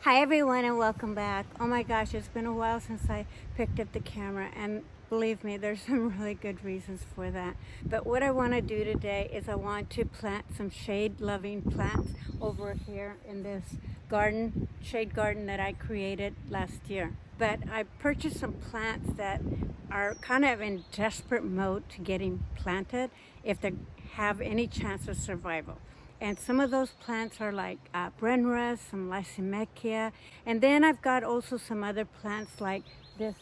Hi everyone and welcome back. Oh my gosh, it's been a while since I picked up the camera, and believe me, there's some really good reasons for that. But what I want to do today is I want to plant some shade-loving plants over here in this garden, shade garden that I created last year. But I purchased some plants that are kind of in desperate mode to getting planted if they have any chance of survival. And some of those plants are like Brenras, some Lysimachia, and then I've got also some other plants like this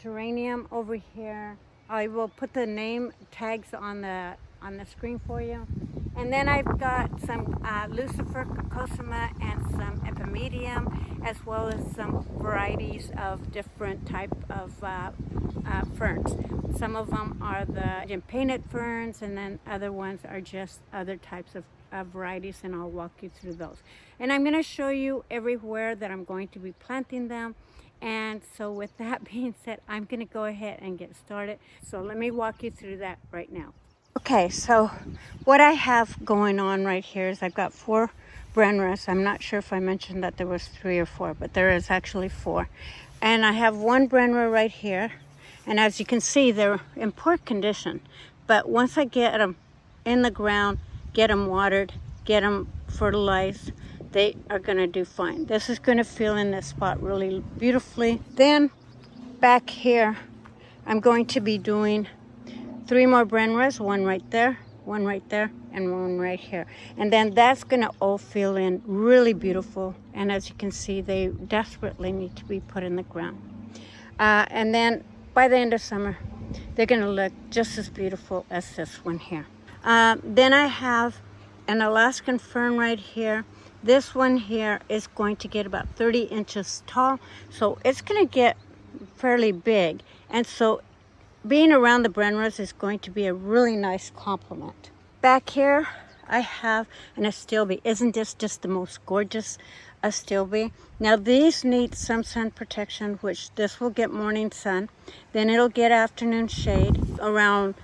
geranium over here. I will put the name tags on the screen for you. And then I've got some Lucifer Cocosima and some Epimedium, as well as some varieties of different type of ferns. Some of them are the painted ferns, and then other ones are just other types of varieties, and I'll walk you through those. And I'm going to show you everywhere that I'm going to be planting them. And so with that being said, I'm going to go ahead and get started. So let me walk you through that right now. Okay, so what I have going on right here is I've got 4 Brenras. I'm not sure if I mentioned that there was 3 or 4, but there is actually 4. And I have 1 Brenra right here. And as you can see, they're in poor condition. But once I get them in the ground, get them watered, get them fertilized, they are going to do fine. This is going to fill in this spot really beautifully. Then back here, I'm going to be doing 3 more Brenras, one right there, and one right here. And then that's going to all fill in really beautiful. And as you can see, they desperately need to be put in the ground. And then by the end of summer, they're going to look just as beautiful as this one here. Then I have an Alaskan fern right here. This one here is going to get about 30 inches tall, so it's going to get fairly big. And so being around the Brenras is going to be a really nice compliment. Back here, I have an astilbe. Isn't this just the most gorgeous astilbe? Now these need some sun protection, which this will get morning sun. Then it'll get afternoon shade. Around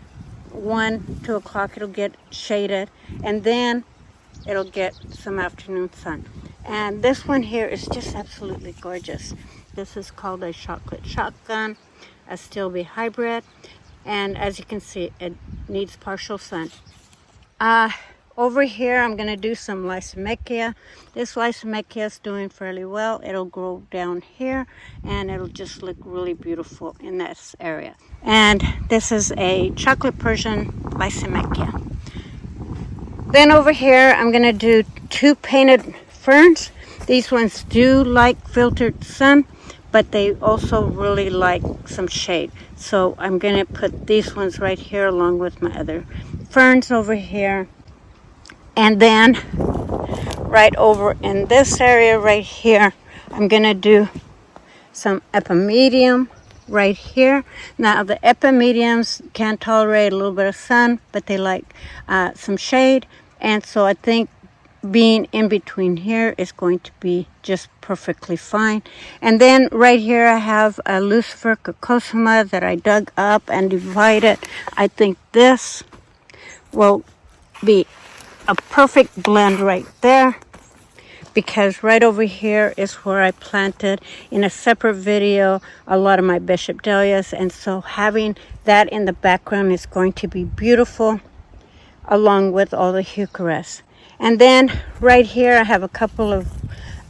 1, 2 o'clock it'll get shaded, and then it'll get some afternoon sun. And this one here is just absolutely gorgeous. This is called a chocolate shotgun, a Astilbe hybrid, and as you can see, it needs partial sun. Over here I'm going to do some Lysimachia. This Lysimachia is doing fairly well. It'll grow down here and it'll just look really beautiful in this area. And this is a chocolate Persian Lysimachia. Then over here I'm going to do 2 painted ferns. These ones do like filtered sun, but they also really like some shade. So I'm going to put these ones right here along with my other ferns over here. And then right over in this area right here, I'm going to do some Epimedium right here. Now the Epimediums can tolerate a little bit of sun, but they like some shade. And so I think being in between here is going to be just perfectly fine. And then right here I have a Lucifer Cocosima that I dug up and divided. I think this will be a perfect blend right there, because right over here is where I planted in a separate video a lot of my Bishop Dahlias, and so having that in the background is going to be beautiful along with all the Heucheras. And then right here I have a couple of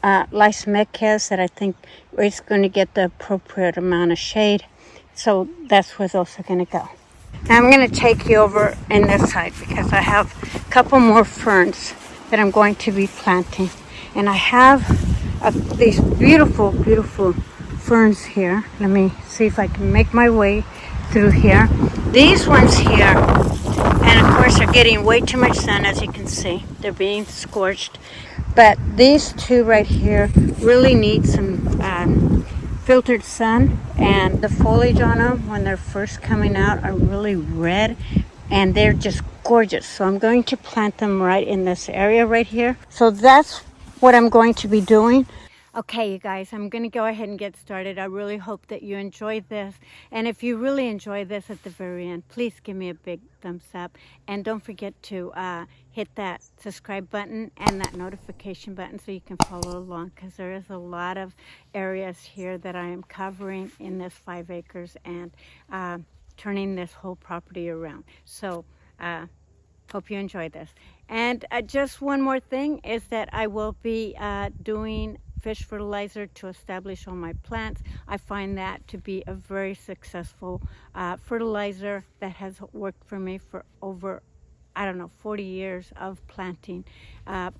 Lysimachias that I think is going to get the appropriate amount of shade, so that's where those are going to go. Now I'm going to take you over in this side because I have a couple more ferns that I'm going to be planting. And I have these beautiful, beautiful ferns here. Let me see if I can make my way through here. These ones here, and of course are getting way too much sun, as you can see. They're being scorched. But these 2 right here really need some filtered sun, and the foliage on them when they're first coming out are really red, and they're just gorgeous. So I'm going to plant them right in this area right here. So that's what I'm going to be doing. Okay, you guys, I'm going to go ahead and get started. I really hope that you enjoyed this. And if you really enjoy this at the very end, please give me a big thumbs up. And don't forget to hit that subscribe button and that notification button so you can follow along, because there is a lot of areas here that I am covering in this 5 acres and turning this whole property around. So hope you enjoyed this. And just one more thing is that I will be doing fish fertilizer to establish all my plants. I find that to be a very successful fertilizer that has worked for me for over, I don't know, 40 years of planting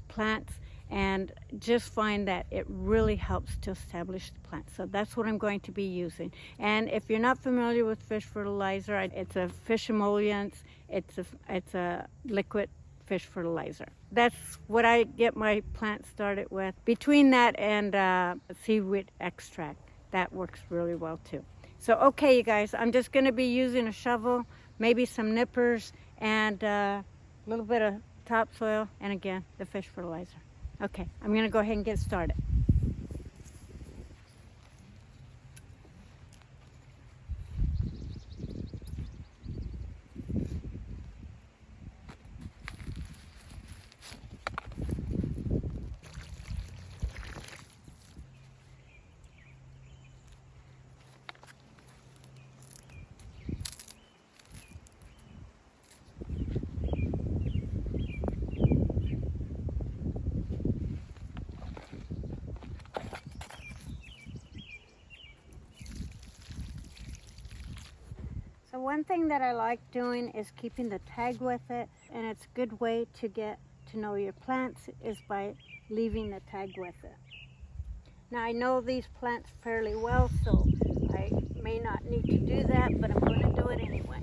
plants, and just find that it really helps to establish the plant. So that's what I'm going to be using. And if you're not familiar with fish fertilizer, it's a fish emollient. It's a liquid fish fertilizer. That's what I get my plant started with. Between that and seaweed extract, that works really well too. So okay, you guys, I'm just going to be using a shovel, maybe some nippers, and a little bit of topsoil, and again, the fish fertilizer. Okay, I'm going to go ahead and get started. So one thing that I like doing is keeping the tag with it, and it's a good way to get to know your plants is by leaving the tag with it. Now I know these plants fairly well, so I may not need to do that, but I'm going to do it anyway.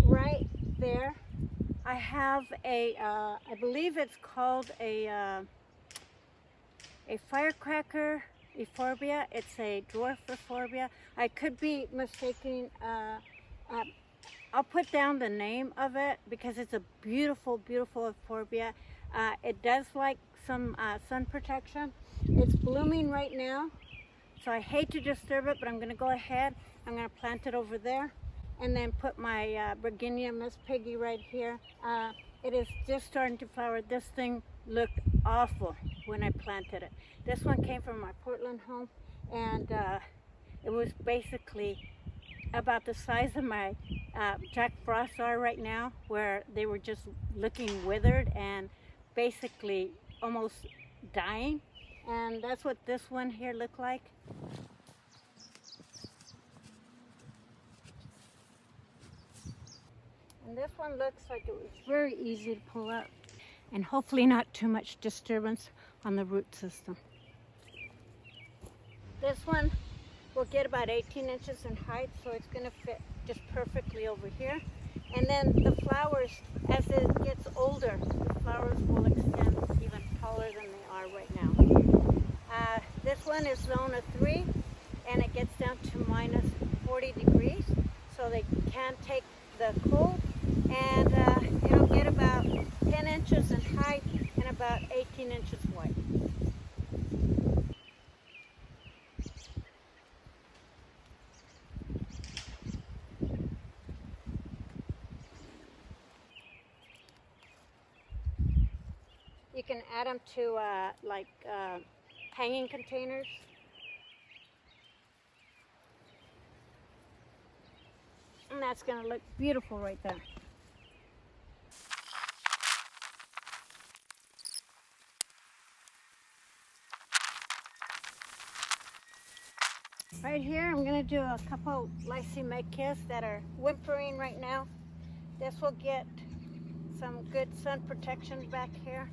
Right there, I have I believe it's called a firecracker euphorbia. It's a dwarf euphorbia. I could be mistaking. I'll put down the name of it because it's a beautiful, beautiful euphorbia. It does like some sun protection. It's blooming right now, so I hate to disturb it, but I'm going to go ahead. I'm going to plant it over there, and then put my Virginia Miss Piggy right here. It is just starting to flower. This thing looked awful when I planted it. This one came from my Portland home, and it was basically about the size of my Jack Frosts are right now, where they were just looking withered and basically almost dying. And that's what this one here looked like. And this one looks like it was very easy to pull up, and hopefully not too much disturbance on the root system. This one will get about 18 inches in height, so it's going to fit just perfectly over here. And then the flowers, as it gets older, the flowers will extend even taller than they are right now. This one is zone of 3, and it gets down to minus 40 degrees, so they can take the cold. And it'll get about 10 inches in height and about 18 inches wide. You can add them to hanging containers. And that's going to look beautiful right there. Right here, I'm going to do a couple Lysimachus that are whimpering right now. This will get some good sun protection back here.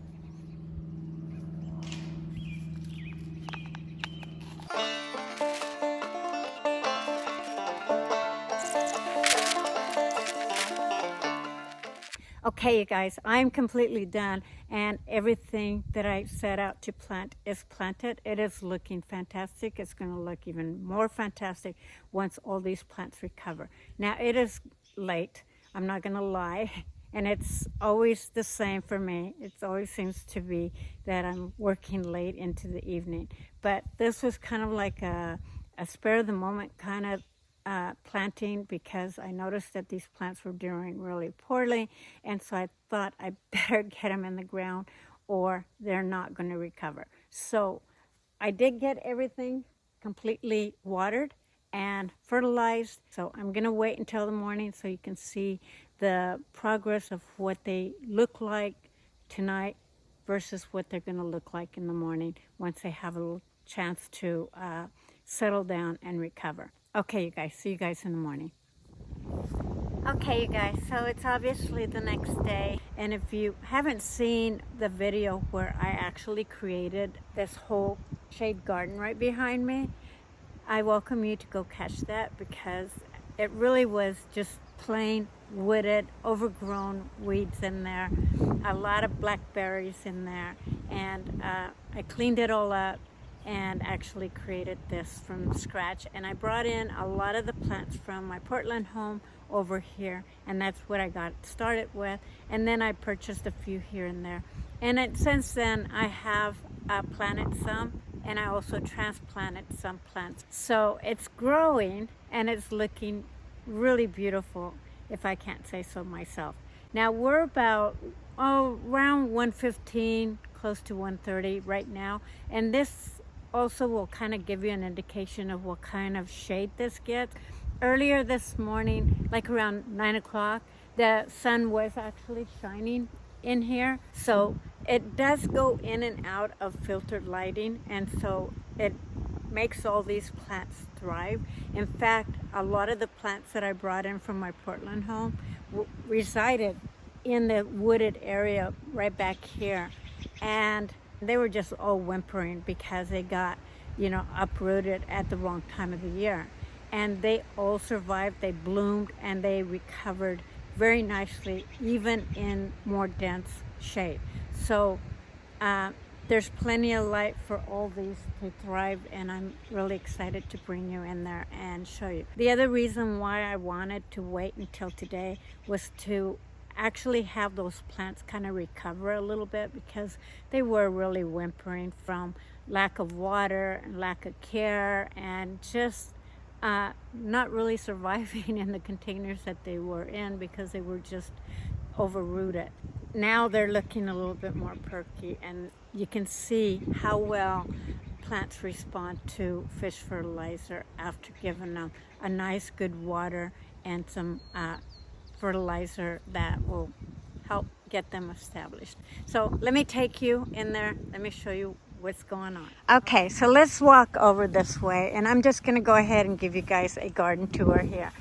Okay, you guys, I'm completely done, and everything that I set out to plant is planted. It is looking fantastic. It's going to look even more fantastic once all these plants recover. Now, it is late. I'm not going to lie, and it's always the same for me. It always seems to be that I'm working late into the evening. But this was kind of like a spur of the moment kind of planting, because I noticed that these plants were doing really poorly, and so I thought I better get them in the ground or they're not going to recover. So I did get everything completely watered and fertilized. So I'm going to wait until the morning so you can see the progress of what they look like tonight versus what they're going to look like in the morning once they have a little chance to settle down and recover. Okay, you guys, see you guys in the morning. Okay, you guys, so it's obviously the next day, and if you haven't seen the video where I actually created this whole shade garden right behind me, I welcome you to go catch that, because it really was just plain wooded, overgrown weeds in there, a lot of blackberries in there, and I cleaned it all up and actually created this from scratch. And I brought in a lot of the plants from my Portland home over here, and that's what I got started with. And then I purchased a few here and there. And since then, I have planted some, and I also transplanted some plants. So it's growing, and it's looking really beautiful, if I can't say so myself. Now we're about, around 115, close to 130 right now. And this also will kind of give you an indication of what kind of shade this gets. Earlier this morning, like around 9 o'clock, the sun was actually shining in here. So it does go in and out of filtered lighting, and so it makes all these plants thrive. In fact, a lot of the plants that I brought in from my Portland home resided in the wooded area right back here, and they were just all whimpering because they got, uprooted at the wrong time of the year. And they all survived, they bloomed, and they recovered very nicely, even in more dense shade. So there's plenty of light for all these to thrive, and I'm really excited to bring you in there and show you. The other reason why I wanted to wait until today was to actually have those plants kind of recover a little bit, because they were really whimpering from lack of water and lack of care, and just not really surviving in the containers that they were in, because they were just overrooted. Now they're looking a little bit more perky, and you can see how well plants respond to fish fertilizer after giving them a nice good water and some fertilizer that will help get them established. So let me take you in there. Let me show you what's going on. Okay, so let's walk over this way, and I'm just going to go ahead and give you guys a garden tour here,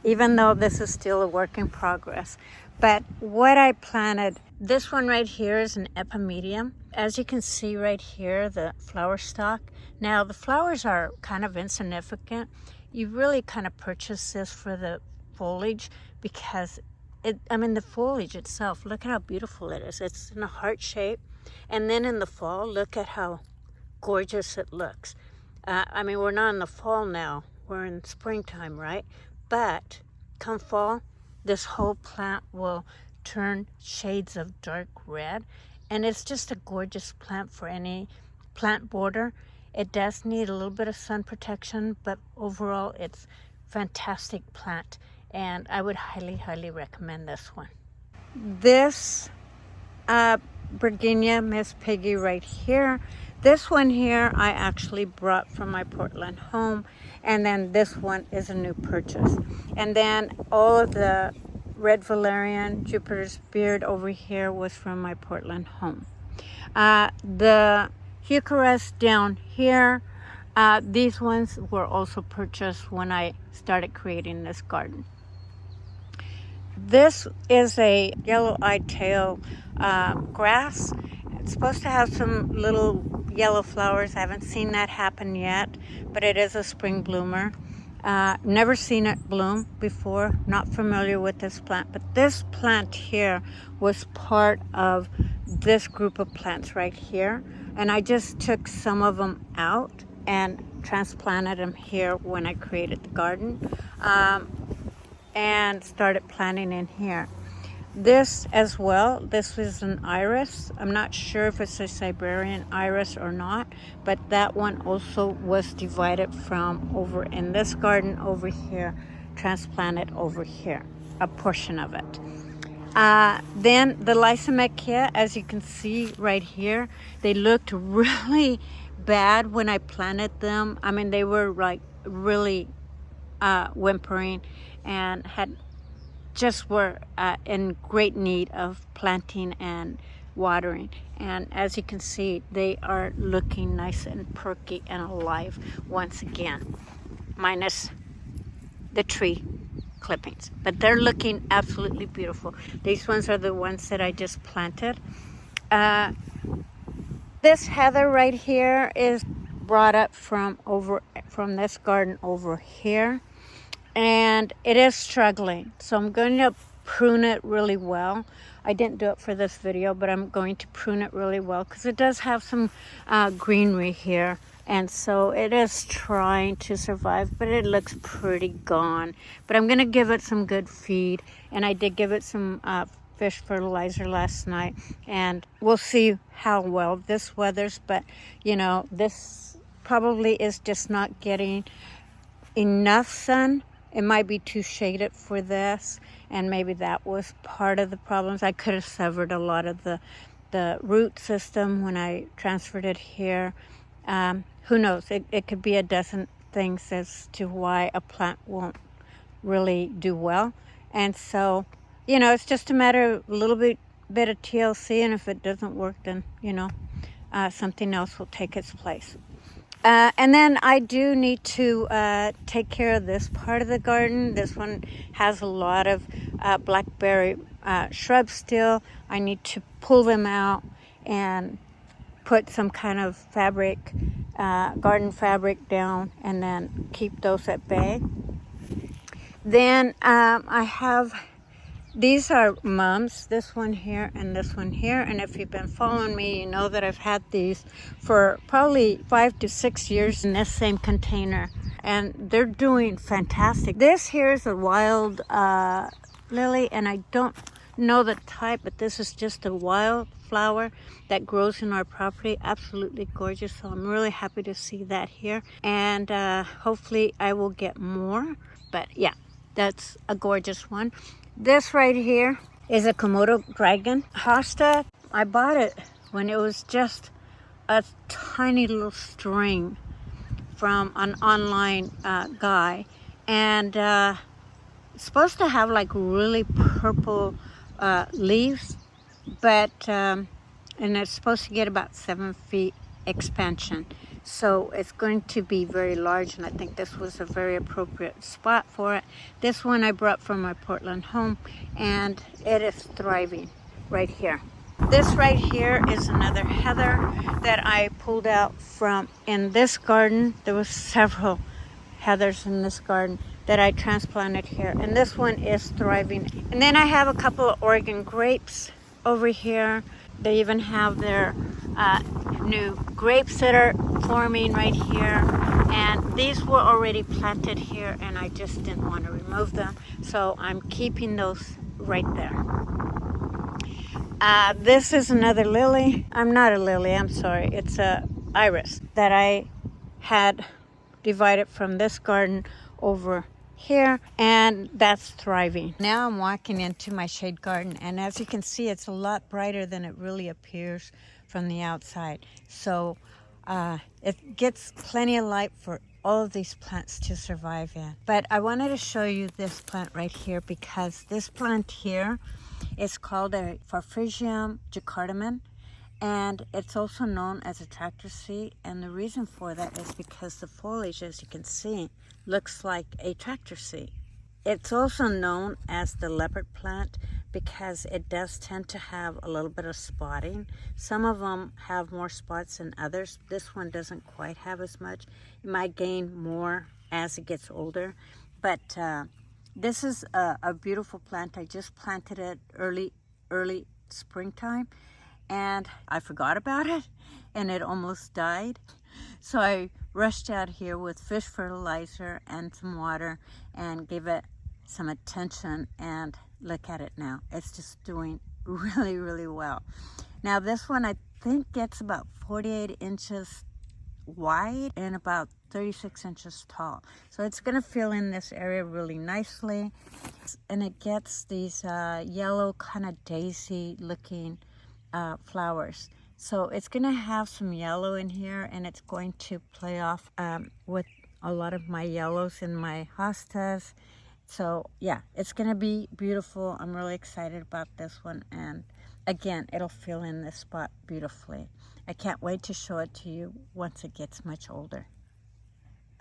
even though this is still a work in progress. But what I planted, this one right here is an epimedium. As you can see right here, the flower stalk. Now the flowers are kind of insignificant. You really kind of purchase this for the foliage, because the foliage itself, look at how beautiful it is. It's in a heart shape. And then in the fall, look at how gorgeous it looks. We're not in the fall now. We're in springtime, right? But come fall, this whole plant will turn shades of dark red. And it's just a gorgeous plant for any plant border. It does need a little bit of sun protection, but overall it's fantastic plant. And I would highly, highly recommend this one. This Virginia Miss Piggy right here. This one here I actually brought from my Portland home, and then this one is a new purchase. And then all of the red valerian, Jupiter's beard over here was from my Portland home. The Jscursions down here, these ones were also purchased when I started creating this garden. This is a yellow-eyed tail grass. It's supposed to have some little yellow flowers. I haven't seen that happen yet, but it is a spring bloomer. Never seen it bloom before, not familiar with this plant, but this plant here was part of this group of plants right here, and I just took some of them out and transplanted them here when I created the garden, and started planting in here. This as well, this was an iris. I'm not sure if it's a Siberian iris or not, but that one also was divided from over in this garden over here, transplanted over here, a portion of it. Then the Lysimachia, as you can see right here, they looked really bad when I planted them. I mean, they were like really whimpering and just were in great need of planting and watering. And as you can see, they are looking nice and perky and alive once again, minus the tree clippings, but they're looking absolutely beautiful. These ones are the ones that I just planted. This heather right here is brought up from this garden over here, and it is struggling, so I'm going to prune it really well. I didn't do it for this video, but I'm going to prune it really well because it does have some greenery here, and so it is trying to survive, but it looks pretty gone. But I'm going to give it some good feed, and I did give it some fish fertilizer last night, and we'll see how well this weathers. But you know, this probably is just not getting enough sun. It might be too shaded for this, and maybe that was part of the problems. I could have severed a lot of the root system when I transferred it here. Who knows? It could be a dozen things as to why a plant won't really do well. And so, you know, it's just a matter of a little bit of TLC, and if it doesn't work, then, you know, something else will take its place. And then I do need to take care of this part of the garden. This one has a lot of blackberry shrubs still. I need to pull them out and put some kind of fabric, garden fabric down, and then keep those at bay. Then I have, these are mums, this one here and this one here. And if you've been following me, you know that I've had these for probably 5 to 6 years in this same container. And they're doing fantastic. This here is a wild lily, and I don't know the type, but this is just a wild flower that grows in our property. Absolutely gorgeous. So I'm really happy to see that here. And hopefully I will get more. But yeah, that's a gorgeous one. This right here is a Komodo dragon. Hosta, I bought it when it was just a tiny little string from an online guy. And it's supposed to have like really purple leaves, but, and it's supposed to get about 7 feet expansion. So it's going to be very large, and I think this was a very appropriate spot for it. This one I brought from my Portland home, and it is thriving right here. This right here is another heather that I pulled out from in this garden. There was several heathers in this garden that I transplanted here, and this one is thriving. And then I have a couple of Oregon grapes over here. They even have their new grapes that are forming right here, and these were already planted here, and I just didn't want to remove them, so I'm keeping those right there. This is another lily. I'm not a lily, I'm sorry. It's a iris that I had divided from this garden over here, and that's thriving. Now I'm walking into my shade garden, and as you can see, it's a lot brighter than it really appears from the outside. So it gets plenty of light for all of these plants to survive in. But I wanted to show you this plant right here, because this plant here is called a Farfisium jacardamum, and it's also known as a tractor seat. And the reason for that is because the foliage, as you can see, looks like a tractor seat. It's also known as the leopard plant because it does tend to have a little bit of spotting. Some of them have more spots than others. This one doesn't quite have as much. It might gain more as it gets older. But this is a beautiful plant. I just planted it early springtime, and I forgot about it, and it almost died. So I rushed out here with fish fertilizer and some water and gave it some attention, and look at it now. It's just doing really, really well. Now this one I think gets about 48 inches wide and about 36 inches tall. So it's going to fill in this area really nicely. And it gets these yellow kind of daisy looking flowers. So it's going to have some yellow in here, and it's going to play off with a lot of my yellows and my hostas. So yeah, it's going to be beautiful. I'm really excited about this one. And again, it'll fill in this spot beautifully. I can't wait to show it to you once it gets much older.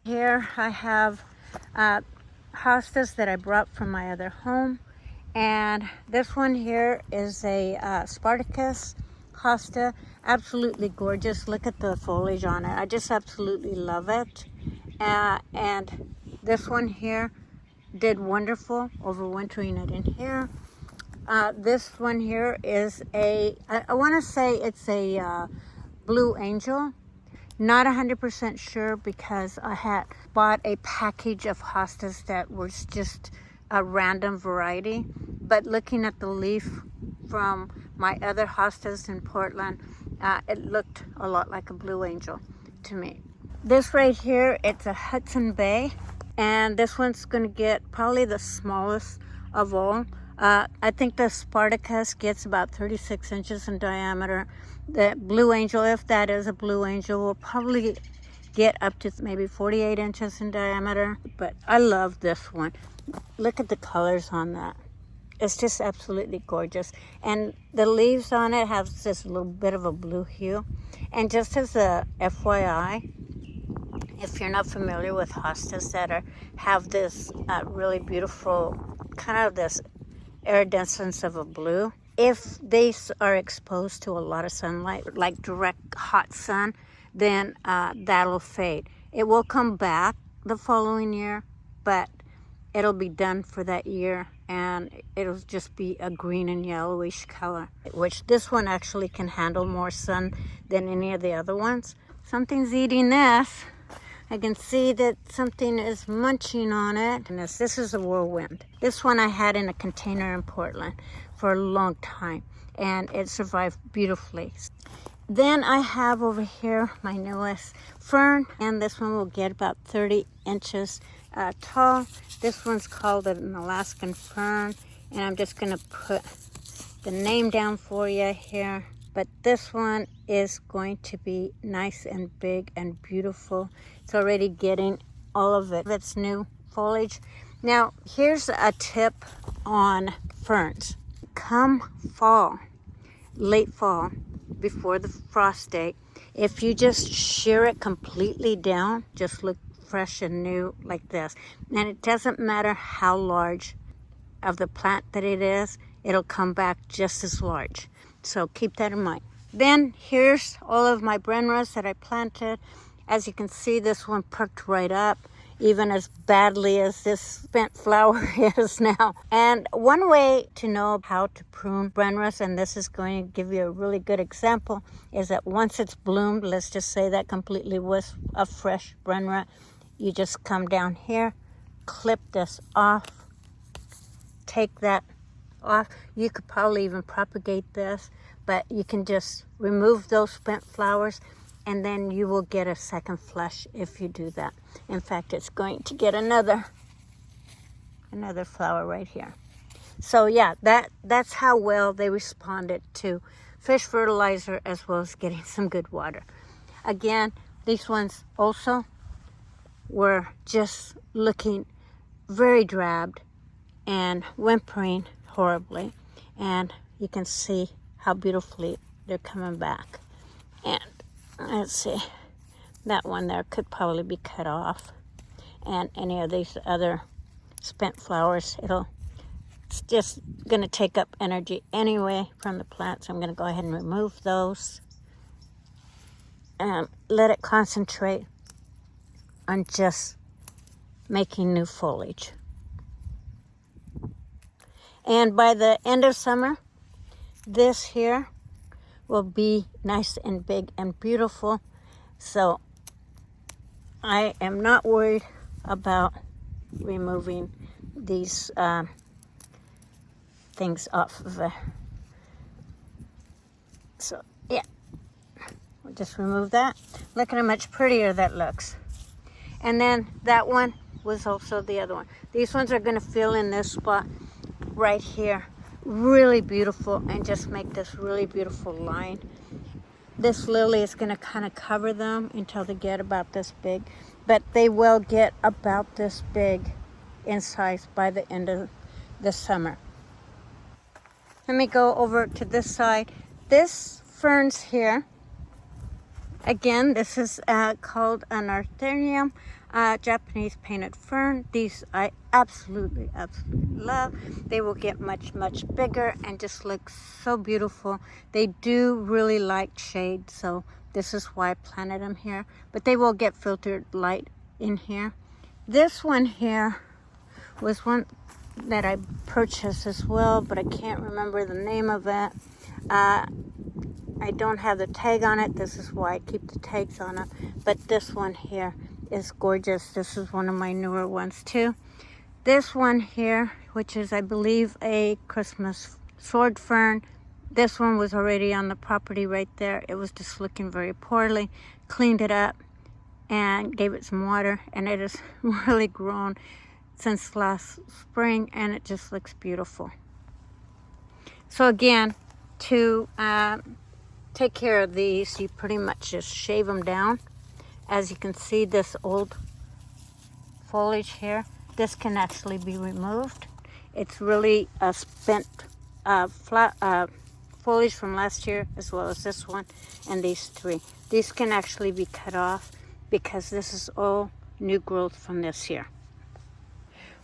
Here I have hostas that I brought from my other home. And this one here is a Spartacus hosta. Absolutely gorgeous. Look at the foliage on it. I just absolutely love it. And this one here did wonderful, overwintering it in here. This one here is I want to say it's a Blue Angel. Not 100% sure because I had bought a package of hostas that was just a random variety. But looking at the leaf from my other hostas in Portland, it looked a lot like a Blue Angel to me. This right here, it's a Hudson Bay, and this one's going to get probably the smallest of all. I think the Spartacus gets about 36 inches in diameter. The Blue Angel, if that is a Blue Angel, will probably get up to maybe 48 inches in diameter. But I love this one. Look at the colors on that. It's just absolutely gorgeous. And the leaves on it have this little bit of a blue hue. And just as a FYI, if you're not familiar with hostas that have this really beautiful kind of this iridescence of a blue, if they are exposed to a lot of sunlight, like direct hot sun, then that'll fade. It will come back the following year, but it'll be done for that year, and it'll just be a green and yellowish color, which this one actually can handle more sun than any of the other ones. Something's eating this. I can see that something is munching on it. And this is a whirlwind. This one I had in a container in Portland for a long time, and it survived beautifully. Then I have over here my newest fern, and this one will get about 30 inches tall. This one's called an Alaskan fern, and I'm just going to put the name down for you here. But this one is going to be nice and big and beautiful. It's already getting all of its new foliage. Now, here's a tip on ferns. Come fall, late fall, before the frost date, if you just shear it completely down, just look fresh and new like this. And it doesn't matter how large of the plant that it is, it'll come back just as large. So keep that in mind. Then here's all of my Brenras that I planted. As you can see, this one perked right up, even as badly as this spent flower is now. And one way to know how to prune Brenras, and this is going to give you a really good example, is that once it's bloomed, let's just say that completely was a fresh Brenra, you just come down here, clip this off, take that off. You could probably even propagate this, but you can just remove those spent flowers, and then you will get a second flush if you do that. In fact, it's going to get another flower right here. So yeah, that's how well they responded to fish fertilizer as well as getting some good water. Again, these ones also were just looking very drabbed and whimpering horribly, and you can see how beautifully they're coming back. And let's see, that one there could probably be cut off, and any of these other spent flowers. It's just going to take up energy anyway from the plants. I'm going to go ahead and remove those and let it concentrate on just making new foliage. And by the end of summer, this here will be nice and big and beautiful. So I am not worried about removing these things off of it. So yeah, we'll just remove that. Look at how much prettier that looks. And then that one was also the other one. These ones are going to fill in this spot right here. Really beautiful, and just make this really beautiful line. This lily is going to kind of cover them until they get about this big, but they will get about this big in size by the end of the summer. Let me go over to this side. This ferns here, again, this is called an Arthurium, Japanese painted fern. These I absolutely love. They will get much bigger and just look so beautiful. They do really like shade, so this is why I planted them here. But they will get filtered light in here. This one here was one that I purchased as well, but I can't remember the name of it. I don't have the tag on it. This is why I keep the tags on it. But this one here is gorgeous. This is one of my newer ones too. This one here, which is I believe a Christmas sword fern. This one was already on the property right there. It was just looking very poorly. Cleaned it up and gave it some water, and it has really grown since last spring, and it just looks beautiful. So again, to take care of these, you pretty much just shave them down. As you can see, this old foliage here, this can actually be removed. It's really a spent foliage from last year, as well as this one and these three. These can actually be cut off because this is all new growth from this year.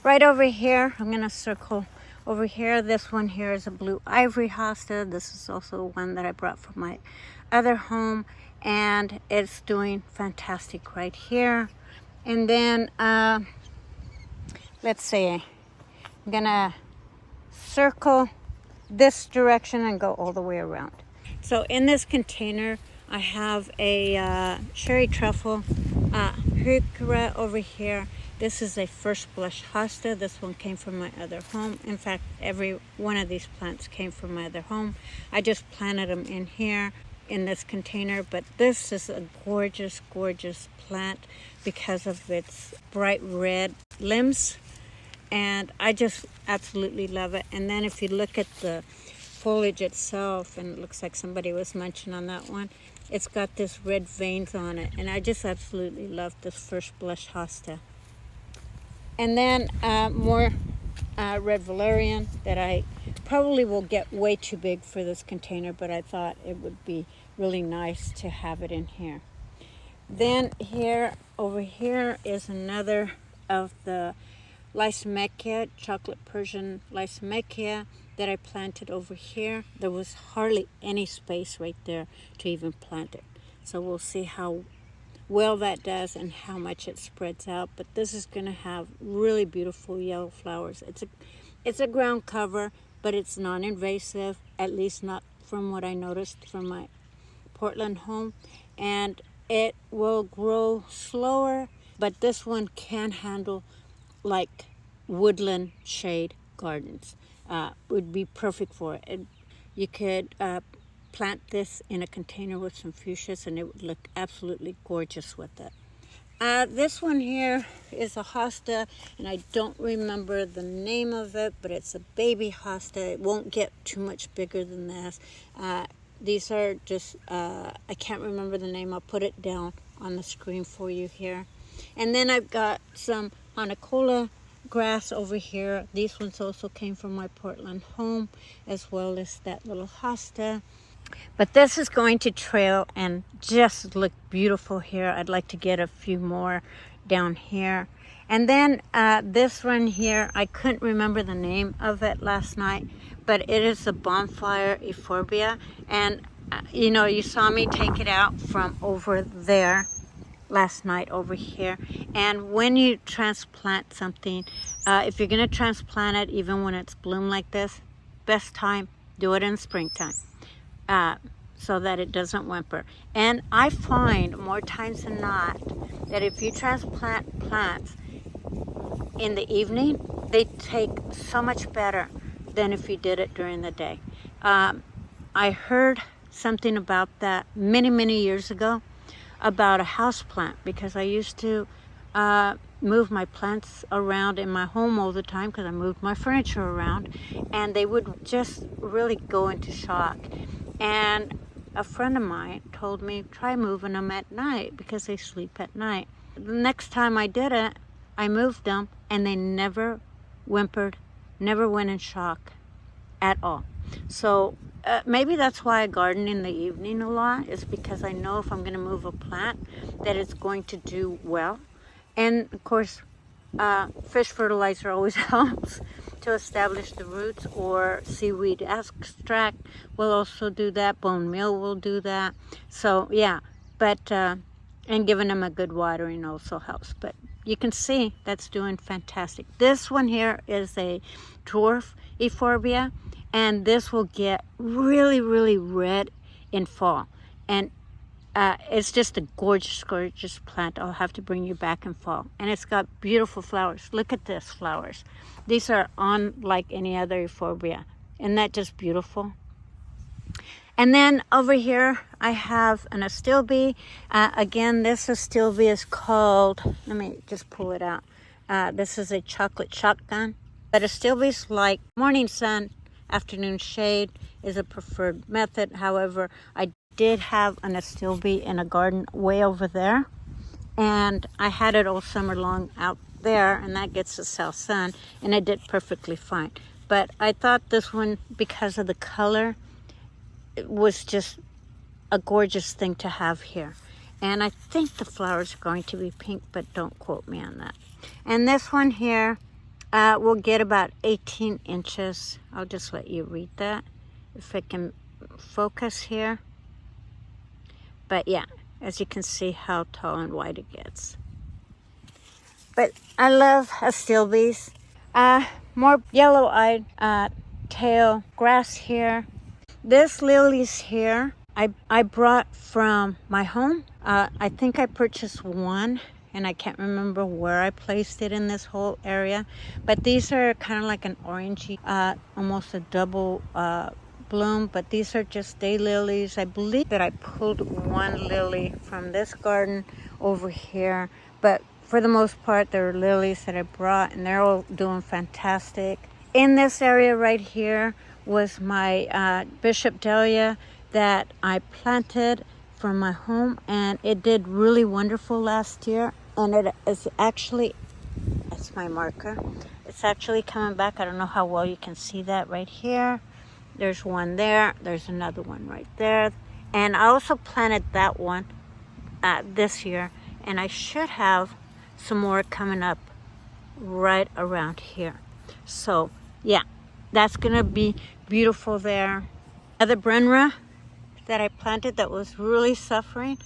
Right over here, I'm going to circle over here. This one here is a blue ivory hosta. This is also one that I brought from my other home, and it's doing fantastic right here. And then let's see, I'm gonna circle this direction and go all the way around. So in this container I have a cherry truffle heuchera over here. This is a first blush hosta. This one came from my other home. In fact, every one of these plants came from my other home. I just planted them in here in this container, but this is a gorgeous plant because of its bright red limbs, and I just absolutely love it. And then if you look at the foliage itself, and it looks like somebody was munching on that one, it's got this red veins on it, and I just absolutely love this first blush hosta. And then more red valerian that I probably will get way too big for this container, but I thought it would be really nice to have it in here. Then here, over here is another of the Lysimachia, chocolate Persian Lysimachia that I planted over here. There was hardly any space right there to even plant it. So we'll see how well that does and how much it spreads out. But this is going to have really beautiful yellow flowers. It's a ground cover, but it's non-invasive, at least not from what I noticed from my Portland home. And it will grow slower, but this one can handle like woodland shade gardens. Would be perfect for it. You could plant this in a container with some fuchsias and it would look absolutely gorgeous with it. This one here is a hosta, and I don't remember the name of it, but it's a baby hosta. It won't get too much bigger than this. These are just, I can't remember the name. I'll put it down on the screen for you here. And then I've got some Anacola grass over here. These ones also came from my Portland home, as well as that little hosta. But this is going to trail and just look beautiful here. I'd like to get a few more down here. And then this one here, I couldn't remember the name of it last night, but it is the bonfire euphorbia. And you know, you saw me take it out from over there last night over here. And when you transplant something, if you're going to transplant it, even when it's bloomed like this, best time, do it in springtime, so that it doesn't whimper. And I find more times than not that if you transplant plants in the evening, they take so much better than if you did it during the day. I heard something about that many years ago about a house plant, because I used to move my plants around in my home all the time because I moved my furniture around, and they would just really go into shock. And a friend of mine told me, try moving them at night because they sleep at night. The next time I did it, I moved them and they never whimpered, never went in shock at all. So maybe that's why I garden in the evening a lot, is because I know if I'm going to move a plant that it's going to do well. And of course, fish fertilizer always helps to establish the roots, or seaweed extract will also do that. Bone meal will do that. So yeah, but and giving them a good watering also helps. But you can see that's doing fantastic. This one here is a dwarf euphorbia, and this will get really red in fall. And it's just a gorgeous plant. I'll have to bring you back in fall. And it's got beautiful flowers. Look at this flowers. These are unlike any other euphorbia. Isn't that just beautiful? And then over here, I have an astilbe. Again, this astilbe is called, let me just pull it out. This is a chocolate shotgun. But astilbes like morning sun, afternoon shade is a preferred method. However, I did have an astilbe in a garden way over there, and I had it all summer long out there, and that gets the south sun, and it did perfectly fine. But I thought this one, because of the color, it was just a gorgeous thing to have here. And I think the flowers are going to be pink, but don't quote me on that. And this one here will get about 18 inches. I'll just let you read that if I can focus here. But yeah, as you can see how tall and wide it gets. But I love astilbes. More yellow-eyed tail grass here. This lilies here, I brought from my home. I think I purchased one, and I can't remember where I placed it in this whole area. But these are kind of like an orangey, almost a double bloom, but these are just daylilies. I believe that I pulled one lily from this garden over here, but for the most part, they're lilies that I brought, and they're all doing fantastic. In this area right here was my Bishop Dahlia that I planted from my home, and it did really wonderful last year. And it is actually, that's my marker, it's actually coming back. I don't know how well you can see that right here. There's one there, there's another one right there. And I also planted that one this year, and I should have some more coming up right around here. So yeah, that's gonna be beautiful there. Another Brenra that I planted that was really suffering.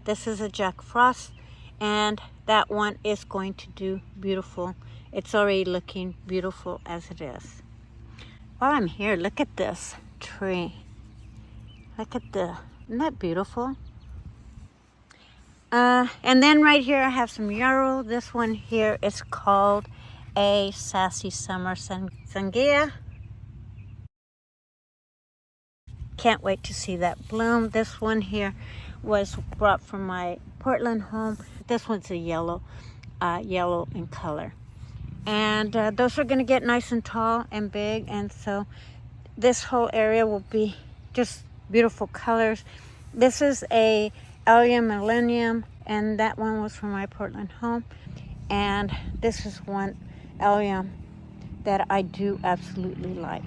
This is a Jack Frost, and that one is going to do beautiful. It's already looking beautiful as it is. While I'm here, look at this tree. Look at isn't that beautiful? And then right here I have some yarrow. This one here is called a Sassy Summer Sangia. Can't wait to see that bloom. This one here was brought from my Portland home. This one's a yellow in color. And those are going to get nice and tall and big, and so this whole area will be just beautiful colors. This is a Allium Millennium, and that one was from my Portland home. And this is one Allium that I do absolutely like.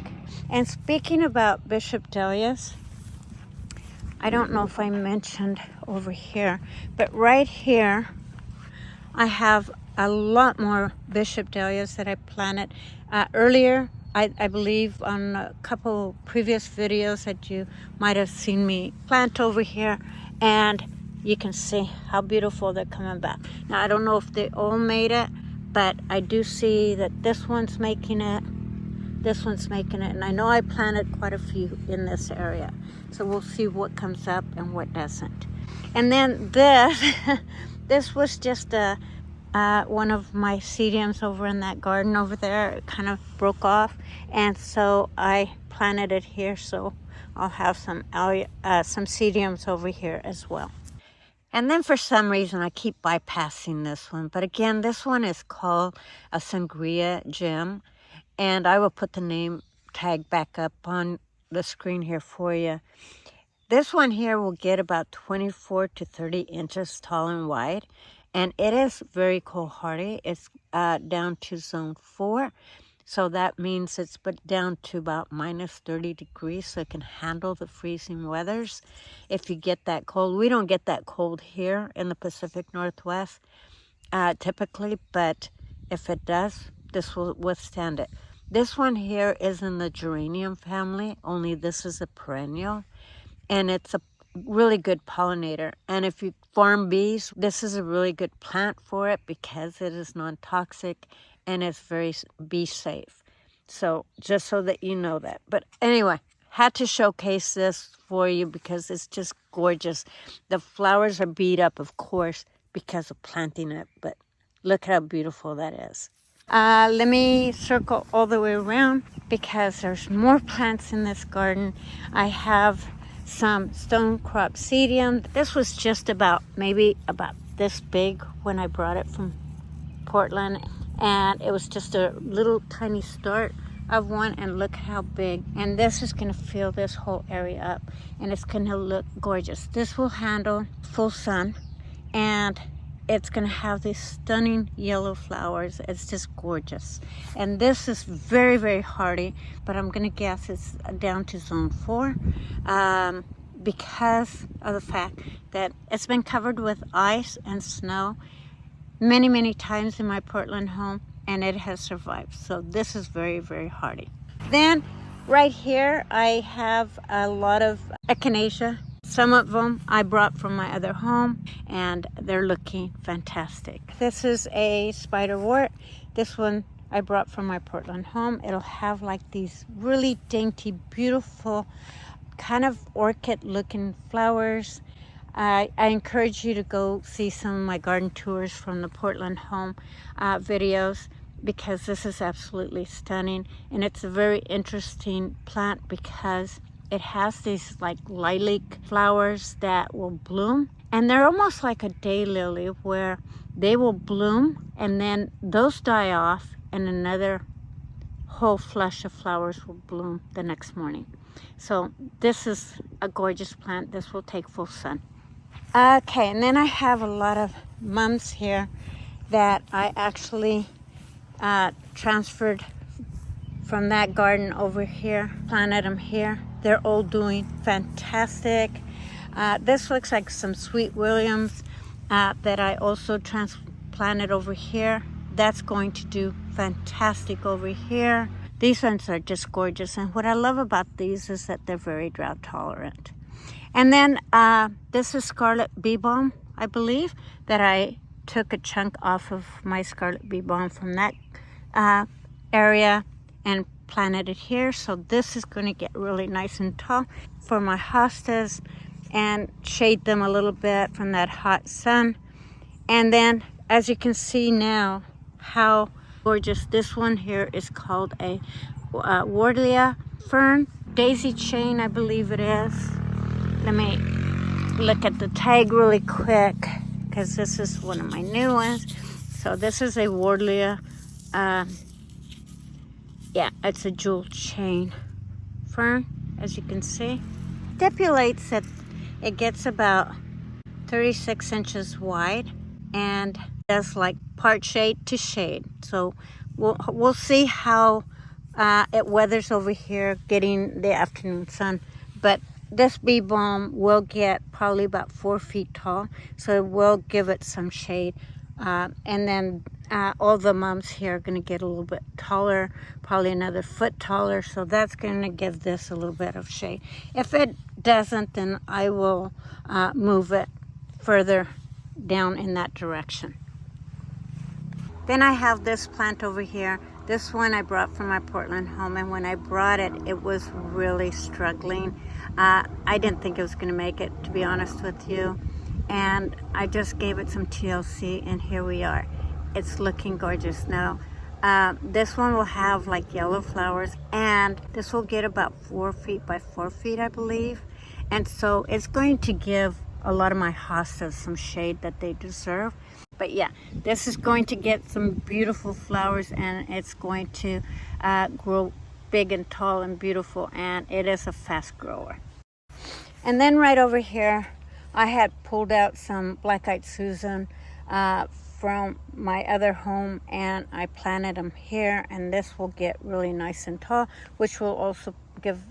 And speaking about Bishop Dahlias, I don't know if I mentioned over here, but right here I have a lot more bishop dahlias that I planted earlier. I believe on a couple previous videos that you might have seen me plant over here, and you can see how beautiful they're coming back. Now, I don't know if they all made it, but I do see that this one's making it, this one's making it, and I know I planted quite a few in this area. So we'll see what comes up and what doesn't. And then this, this was just one of my sedums over in that garden over there. It kind of broke off, and so I planted it here, so I'll have some sedums over here as well. And then for some reason I keep bypassing this one, but again, this one is called a sangria gem, and I will put the name tag back up on the screen here for you. This one here will get about 24 to 30 inches tall and wide, and it is very cold hardy. It's down to zone 4, so that means it's down to about minus 30 degrees, so it can handle the freezing weathers if you get that cold. We don't get that cold here in the Pacific Northwest typically, but if it does, this will withstand it. This one here is in the geranium family, only this is a perennial, and it's a really good pollinator. And if you farm bees, this is a really good plant for it because it is non-toxic and it's very bee safe. So just so that you know that. But anyway, had to showcase this for you because it's just gorgeous. The flowers are beat up, of course, because of planting it, but look how beautiful that is. Let me circle all the way around because there's more plants in this garden. I have some stone crop sedum. This was just maybe about this big when I brought it from Portland, and it was just a little tiny start of one, and look how big. And this is going to fill this whole area up, and it's going to look gorgeous. This will handle full sun, and it's going to have these stunning yellow flowers. It's just gorgeous. And this is very, very hardy, but I'm going to guess it's down to zone 4 because of the fact that it's been covered with ice and snow many, many times in my Portland home, and it has survived. So this is very, very hardy. Then right here, I have a lot of echinacea. Some of them I brought from my other home, and they're looking fantastic. This is a spiderwort. This one I brought from my Portland home. It'll have like these really dainty, beautiful, kind of orchid-looking flowers. I encourage you to go see some of my garden tours from the Portland home videos, because this is absolutely stunning, and it's a very interesting plant because it has these like lilac flowers that will bloom, and they're almost like a daylily where they will bloom and then those die off and another whole flush of flowers will bloom the next morning. So this is a gorgeous plant. This will take full sun. Okay, and then I have a lot of mums here that I actually transferred from that garden over here, planted them here. They're all doing fantastic. This looks like some Sweet Williams that I also transplanted over here. That's going to do fantastic over here. These ones are just gorgeous, and what I love about these is that they're very drought tolerant. And then this is scarlet bee balm, I believe, that I took a chunk off of my scarlet bee balm from that area and planted it here. So this is going to get really nice and tall for my hostas and shade them a little bit from that hot sun. And then as you can see now how gorgeous this one here is, called a Wardleya fern, daisy chain I believe it is. Let me look at the tag really quick because this is one of my new ones. So this is a Wardleya, yeah, it's a jewel chain fern, as you can see. Stipulates that it gets about 36 inches wide and does like part shade to shade. So we'll see how it weathers over here getting the afternoon sun. But this bee balm will get probably about 4 feet tall, so it will give it some shade. And then all the mums here are going to get a little bit taller, probably another foot taller, so that's going to give this a little bit of shade. If it doesn't, then I will move it further down in that direction. Then I have this plant over here. This one I brought from my Portland home, and when I brought it, it was really struggling. I didn't think it was going to make it, to be honest with you, and I just gave it some TLC, and here we are. It's looking gorgeous now. This one will have like yellow flowers, and this will get about 4 feet by 4 feet, I believe, and so it's going to give a lot of my hostas some shade that they deserve. But yeah, this is going to get some beautiful flowers, and it's going to grow big and tall and beautiful, and it is a fast grower. And then right over here, I had pulled out some black-eyed Susan from my other home, and I planted them here, and this will get really nice and tall, which will also give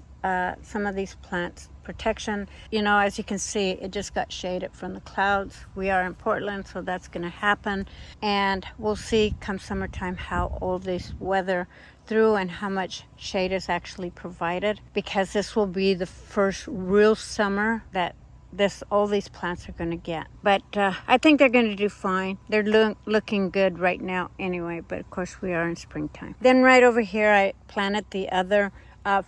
some of these plants protection. You know, as you can see, it just got shaded from the clouds. We are in Portland, so that's going to happen, and we'll see come summertime how all this weather through and how much shade is actually provided, because this will be the first real summer that all these plants are going to get. But I think they're going to do fine. They're looking good right now anyway, but of course we are in springtime. Then right over here I planted the other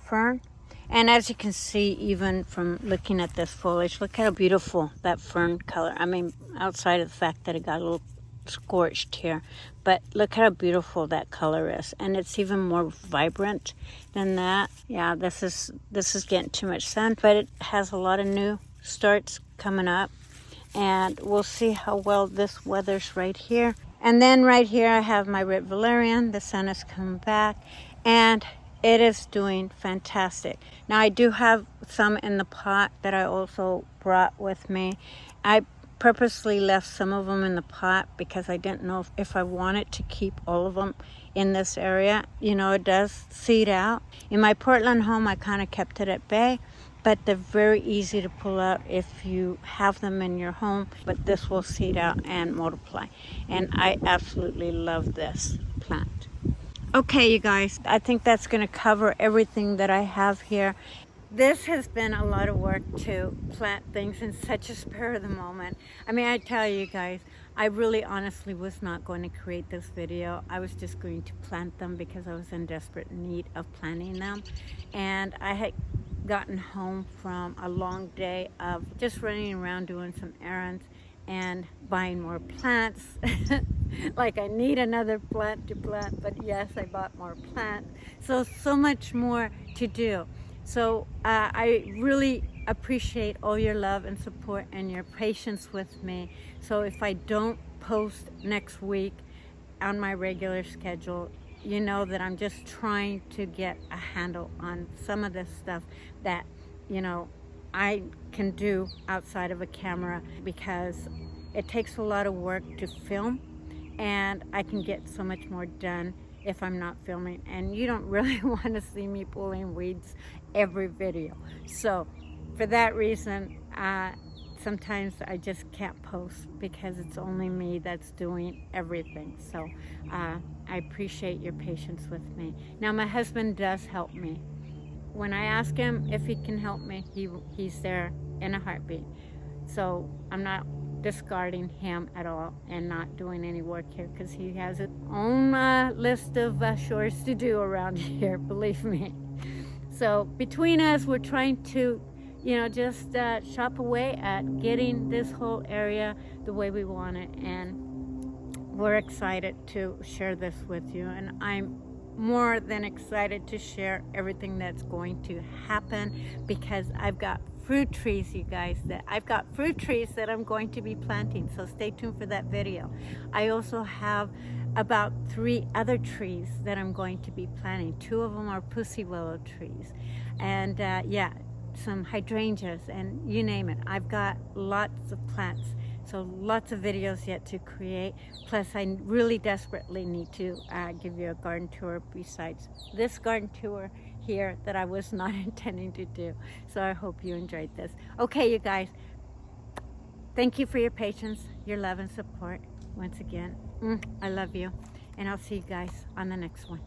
fern. And as you can see, even from looking at this foliage, look how beautiful that fern color. I mean, outside of the fact that it got a little scorched here, but look how beautiful that color is. And it's even more vibrant than that. Yeah, this is getting too much sun, but it has a lot of new starts coming up. And we'll see how well this weathers right here. And then right here I have my red valerian. The sun is coming back, and it is doing fantastic. Now I do have some in the pot that I also brought with me. I purposely left some of them in the pot because I didn't know if I wanted to keep all of them in this area. You know, it does seed out. In my Portland home, I kind of kept it at bay, but they're very easy to pull out if you have them in your home. But this will seed out and multiply. And I absolutely love this plant. Okay, you guys, I think that's going to cover everything that I have here. This has been a lot of work to plant things in such a spur of the moment. I mean, I tell you guys, I really honestly was not going to create this video. I was just going to plant them because I was in desperate need of planting them. And I had gotten home from a long day of just running around doing some errands and buying more plants. Like I need another plant to plant, but yes, I bought more plants. So much more to do. So I really appreciate all your love and support and your patience with me. So if I don't post next week on my regular schedule, you know that I'm just trying to get a handle on some of this stuff that, you know, I can do outside of a camera, because it takes a lot of work to film, and I can get so much more done if I'm not filming, and you don't really want to see me pulling weeds every video. So for that reason, sometimes I just can't post because it's only me that's doing everything. So I appreciate your patience with me. Now my husband does help me. When I ask him if he can help me, he's there in a heartbeat. So I'm not discarding him at all and not doing any work here, because he has his own list of chores to do around here, believe me. So between us, we're trying to, you know, just chop away at getting this whole area the way we want it, and we're excited to share this with you. And I'm more than excited to share everything that's going to happen, because I've got fruit trees, you guys, I've got fruit trees that I'm going to be planting, so stay tuned for that video. I also have about 3 other trees that I'm going to be planting. 2 of them are pussy willow trees, and yeah, some hydrangeas, and you name it. I've got lots of plants, so lots of videos yet to create. Plus I really desperately need to give you a garden tour besides this garden tour here that I was not intending to do. So I hope you enjoyed this. Okay, you guys, thank you for your patience, your love and support. once again, I love you. And I'll see you guys on the next one.